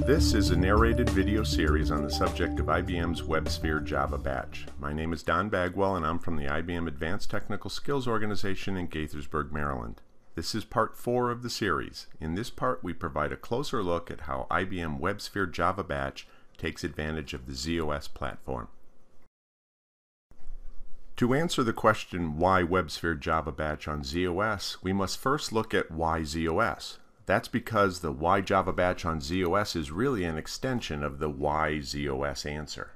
This is a narrated video series on the subject of IBM's WebSphere Java Batch. My name is Don Bagwell and I'm from the IBM Advanced Technical Skills Organization in Gaithersburg, Maryland. This is part 4 of the series. In this part we provide a closer look at how IBM WebSphere Java Batch takes advantage of the zOS platform. To answer the question why WebSphere Java Batch on zOS, we must first look at why zOS. That's because the why Java Batch on zOS is really an extension of the why zOS answer.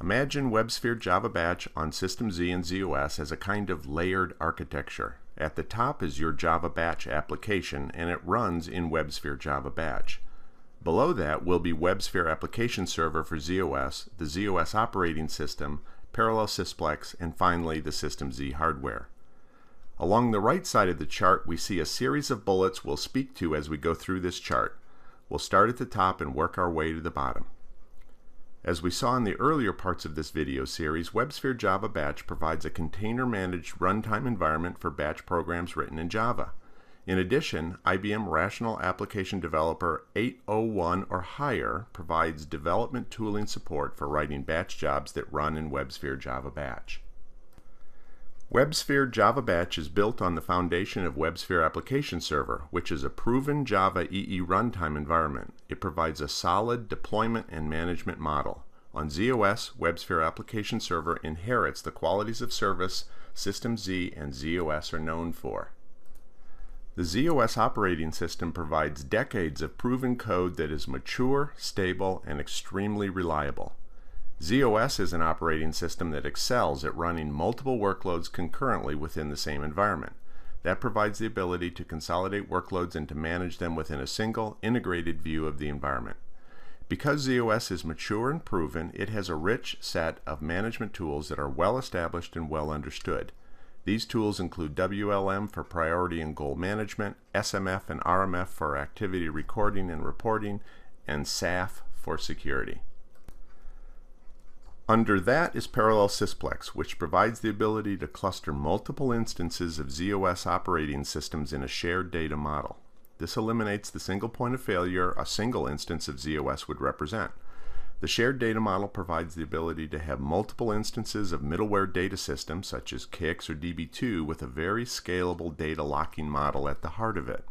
Imagine WebSphere Java Batch on System Z and zOS as a kind of layered architecture. At the top is your Java Batch application and it runs in WebSphere Java Batch. Below that will be WebSphere Application Server for zOS, the zOS operating system, Parallel Sysplex, and finally the System Z hardware. Along the right side of the chart we see a series of bullets we'll speak to as we go through this chart. We'll start at the top and work our way to the bottom. As we saw in the earlier parts of this video series, WebSphere Java Batch provides a container-managed runtime environment for batch programs written in Java. In addition, IBM Rational Application Developer 8.01 or higher provides development tooling support for writing batch jobs that run in WebSphere Java Batch. WebSphere Java Batch is built on the foundation of WebSphere Application Server, which is a proven Java EE runtime environment. It provides a solid deployment and management model. On zOS, WebSphere Application Server inherits the qualities of service System Z and zOS are known for. The zOS operating system provides decades of proven code that is mature, stable, and extremely reliable. zOS is an operating system that excels at running multiple workloads concurrently within the same environment. That provides the ability to consolidate workloads and to manage them within a single, integrated view of the environment. Because zOS is mature and proven, it has a rich set of management tools that are well established and well understood. These tools include WLM for priority and goal management, SMF and RMF for activity recording and reporting, and SAF for security. Under that is Parallel Sysplex, which provides the ability to cluster multiple instances of zOS operating systems in a shared data model. This eliminates the single point of failure a single instance of zOS would represent. The shared data model provides the ability to have multiple instances of middleware data systems such as KIX or DB2 with a very scalable data locking model at the heart of it.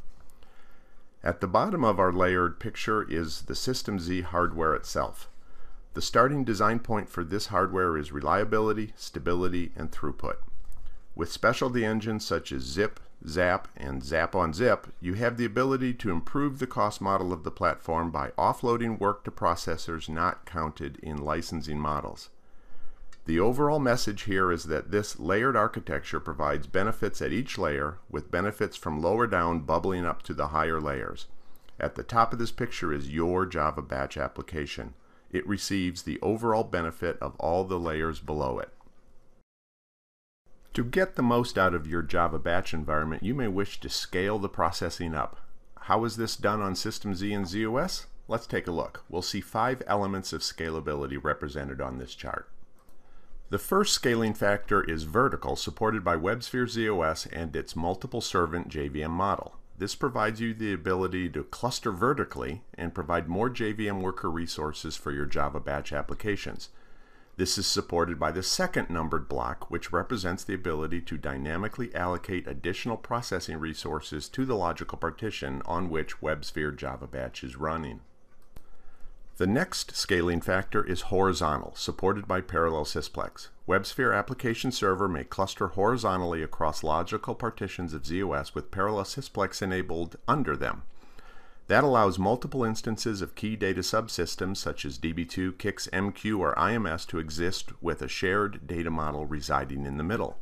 At the bottom of our layered picture is the System Z hardware itself. The starting design point for this hardware is reliability, stability, and throughput. With specialty engines such as Zip, Zap, and Zap on Zip, you have the ability to improve the cost model of the platform by offloading work to processors not counted in licensing models. The overall message here is that this layered architecture provides benefits at each layer, with benefits from lower down bubbling up to the higher layers. At the top of this picture is your Java Batch application. It receives the overall benefit of all the layers below it. To get the most out of your Java Batch environment, you may wish to scale the processing up. How is this done on System Z and zOS? Let's take a look. We'll see 5 elements of scalability represented on this chart. The first scaling factor is vertical, supported by WebSphere zOS and its multiple servant JVM model. This provides you the ability to cluster vertically and provide more JVM worker resources for your Java Batch applications. This is supported by the second numbered block, which represents the ability to dynamically allocate additional processing resources to the logical partition on which WebSphere Java Batch is running. The next scaling factor is horizontal, supported by Parallel Sysplex. WebSphere Application Server may cluster horizontally across logical partitions of zOS with Parallel Sysplex enabled under them. That allows multiple instances of key data subsystems such as DB2, KIX, MQ, or IMS to exist with a shared data model residing in the middle.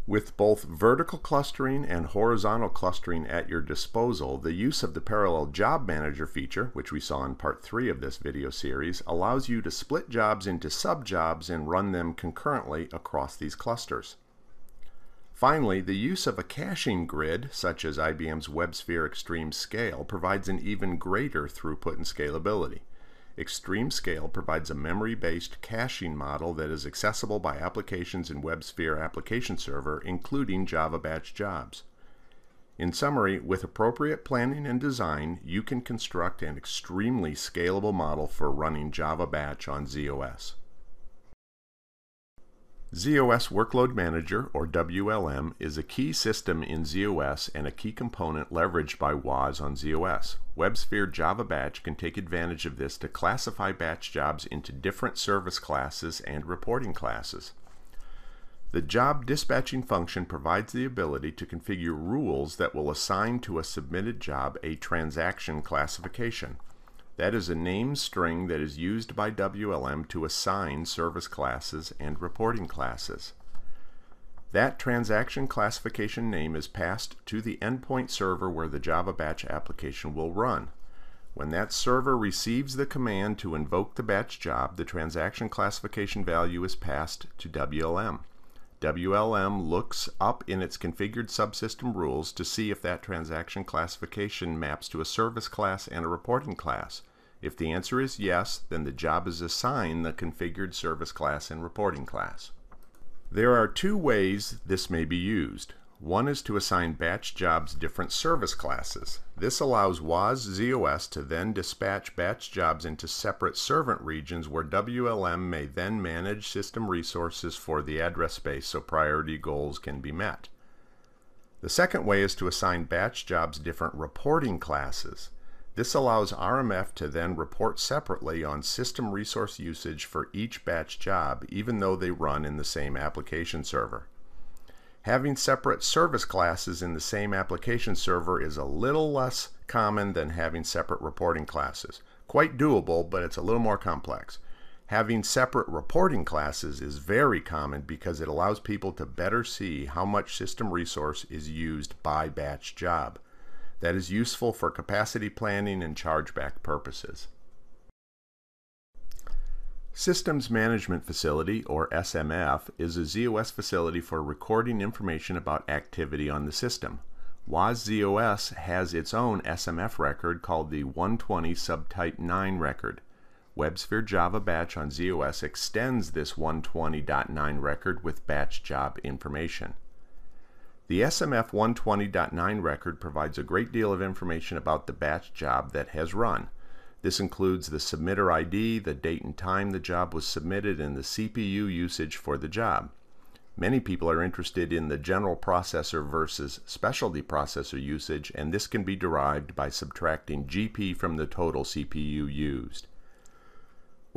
With both vertical clustering and horizontal clustering at your disposal, the use of the Parallel Job Manager feature, which we saw in part 3 of this video series, allows you to split jobs into subjobs and run them concurrently across these clusters. Finally, the use of a caching grid, such as IBM's WebSphere Extreme Scale, provides an even greater throughput and scalability. Extreme Scale provides a memory-based caching model that is accessible by applications in WebSphere Application Server, including Java Batch jobs. In summary, with appropriate planning and design, you can construct an extremely scalable model for running Java Batch on zOS. zOS Workload Manager, or WLM, is a key system in zOS and a key component leveraged by WAS on zOS. WebSphere Java Batch can take advantage of this to classify batch jobs into different service classes and reporting classes. The job dispatching function provides the ability to configure rules that will assign to a submitted job a transaction classification. That is a name string that is used by WLM to assign service classes and reporting classes. That transaction classification name is passed to the endpoint server where the Java Batch application will run. When that server receives the command to invoke the batch job, the transaction classification value is passed to WLM. WLM looks up in its configured subsystem rules to see if that transaction classification maps to a service class and a reporting class. If the answer is yes, then the job is assigned the configured service class and reporting class. There are two ways this may be used. One is to assign batch jobs different service classes. This allows WAS zOS to then dispatch batch jobs into separate servant regions where WLM may then manage system resources for the address space so priority goals can be met. The second way is to assign batch jobs different reporting classes. This allows RMF to then report separately on system resource usage for each batch job, even though they run in the same application server. Having separate service classes in the same application server is a little less common than having separate reporting classes. Quite doable, but it's a little more complex. Having separate reporting classes is very common because it allows people to better see how much system resource is used by batch job. That is useful for capacity planning and chargeback purposes. Systems Management Facility, or SMF, is a zOS facility for recording information about activity on the system. WAS zOS has its own SMF record called the 120 subtype 9 record. WebSphere Java Batch on zOS extends this 120.9 record with batch job information. The SMF 120.9 record provides a great deal of information about the batch job that has run. This includes the submitter ID, the date and time the job was submitted, and the CPU usage for the job. Many people are interested in the general processor versus specialty processor usage, and this can be derived by subtracting GP from the total CPU used.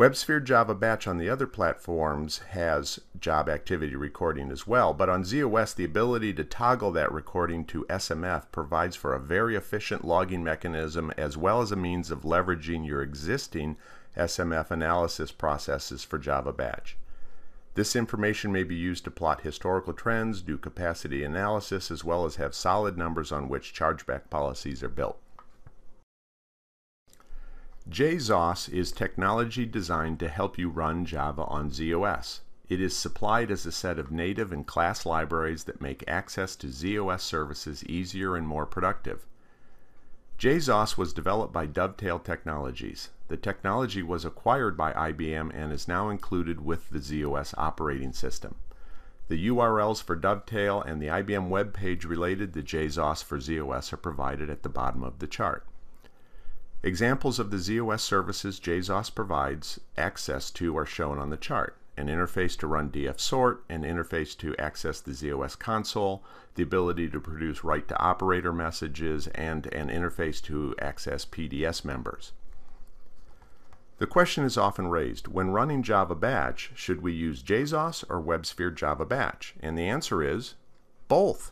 WebSphere Java Batch on the other platforms has job activity recording as well, but on zOS the ability to toggle that recording to SMF provides for a very efficient logging mechanism as well as a means of leveraging your existing SMF analysis processes for Java Batch. This information may be used to plot historical trends, do capacity analysis, as well as have solid numbers on which chargeback policies are built. zOS is technology designed to help you run Java on zOS. It is supplied as a set of native and class libraries that make access to zOS services easier and more productive. zOS was developed by Dovetail Technologies. The technology was acquired by IBM and is now included with the zOS operating system. The URLs for Dovetail and the IBM web page related to zOS for zOS are provided at the bottom of the chart. Examples of the zOS services zOS provides access to are shown on the chart. An interface to run dfsort, an interface to access the zOS console, the ability to produce write-to-operator messages, and an interface to access PDS members. The question is often raised, when running Java Batch, should we use zOS or WebSphere Java Batch? And the answer is both.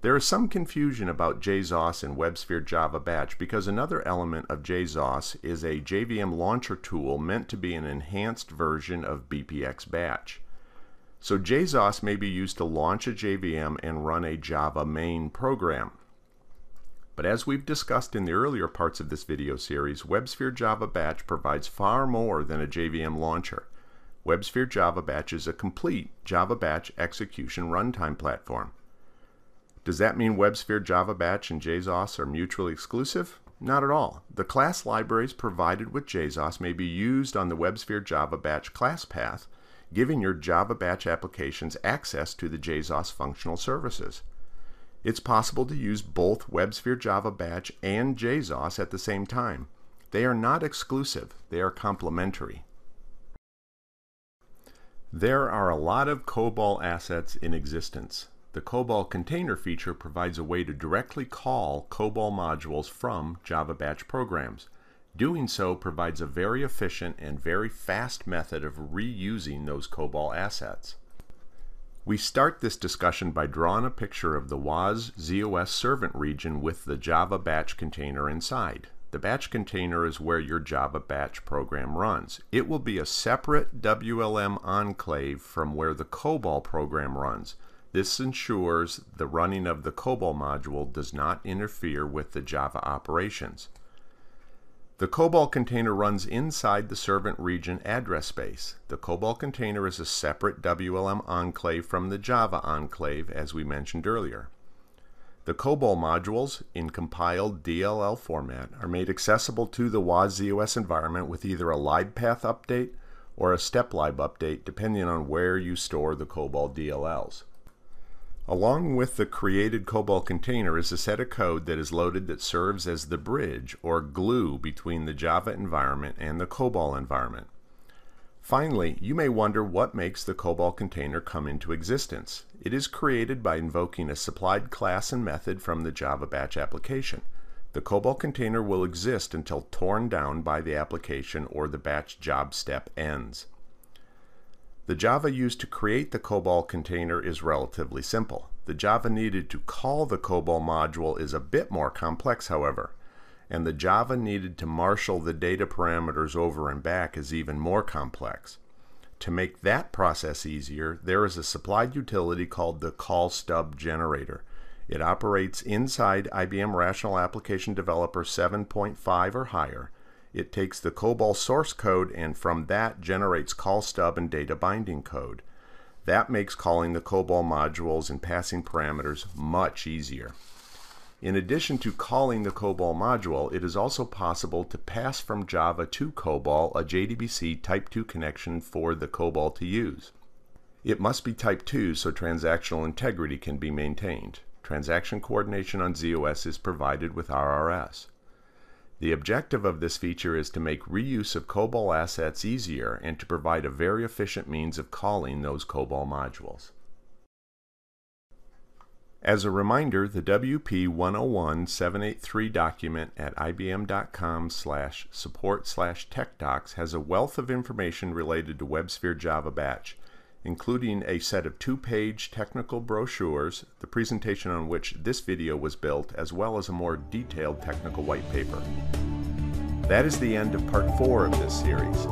There is some confusion about zOS and WebSphere Java Batch because another element of zOS is a JVM launcher tool meant to be an enhanced version of BPX Batch. So zOS may be used to launch a JVM and run a Java main program. But as we've discussed in the earlier parts of this video series, WebSphere Java Batch provides far more than a JVM launcher. WebSphere Java Batch is a complete Java Batch execution runtime platform. Does that mean WebSphere Java Batch and zOS are mutually exclusive? Not at all. The class libraries provided with zOS may be used on the WebSphere Java Batch class path, giving your Java Batch applications access to the zOS functional services. It's possible to use both WebSphere Java Batch and zOS at the same time. They are not exclusive, they are complementary. There are a lot of COBOL assets in existence. The COBOL container feature provides a way to directly call COBOL modules from Java Batch programs. Doing so provides a very efficient and very fast method of reusing those COBOL assets. We start this discussion by drawing a picture of the WAS zOS servant region with the Java Batch container inside. The batch container is where your Java Batch program runs. It will be a separate WLM enclave from where the COBOL program runs. This ensures the running of the COBOL module does not interfere with the Java operations. The COBOL container runs inside the servant region address space. The COBOL container is a separate WLM enclave from the Java enclave, as we mentioned earlier. The COBOL modules, in compiled DLL format, are made accessible to the WAS zOS environment with either a libpath update or a steplib update, depending on where you store the COBOL DLLs. Along with the created COBOL container is a set of code that is loaded that serves as the bridge or glue between the Java environment and the COBOL environment. Finally, you may wonder what makes the COBOL container come into existence. It is created by invoking a supplied class and method from the Java Batch application. The COBOL container will exist until torn down by the application or the batch job step ends. The Java used to create the COBOL container is relatively simple. The Java needed to call the COBOL module is a bit more complex, however, and the Java needed to marshal the data parameters over and back is even more complex. To make that process easier, there is a supplied utility called the call stub generator. It operates inside IBM Rational Application Developer 7.5 or higher. It takes the COBOL source code and from that generates call stub and data binding code. That makes calling the COBOL modules and passing parameters much easier. In addition to calling the COBOL module, it is also possible to pass from Java to COBOL a JDBC Type 2 connection for the COBOL to use. It must be Type 2 so transactional integrity can be maintained. Transaction coordination on zOS is provided with RRS. The objective of this feature is to make reuse of COBOL assets easier and to provide a very efficient means of calling those COBOL modules. As a reminder, the WP101783 document at ibm.com/support/techdocs has a wealth of information related to WebSphere Java Batch, including a set of 2-page technical brochures, the presentation on which this video was built, as well as a more detailed technical white paper. That is the end of part 4 of this series.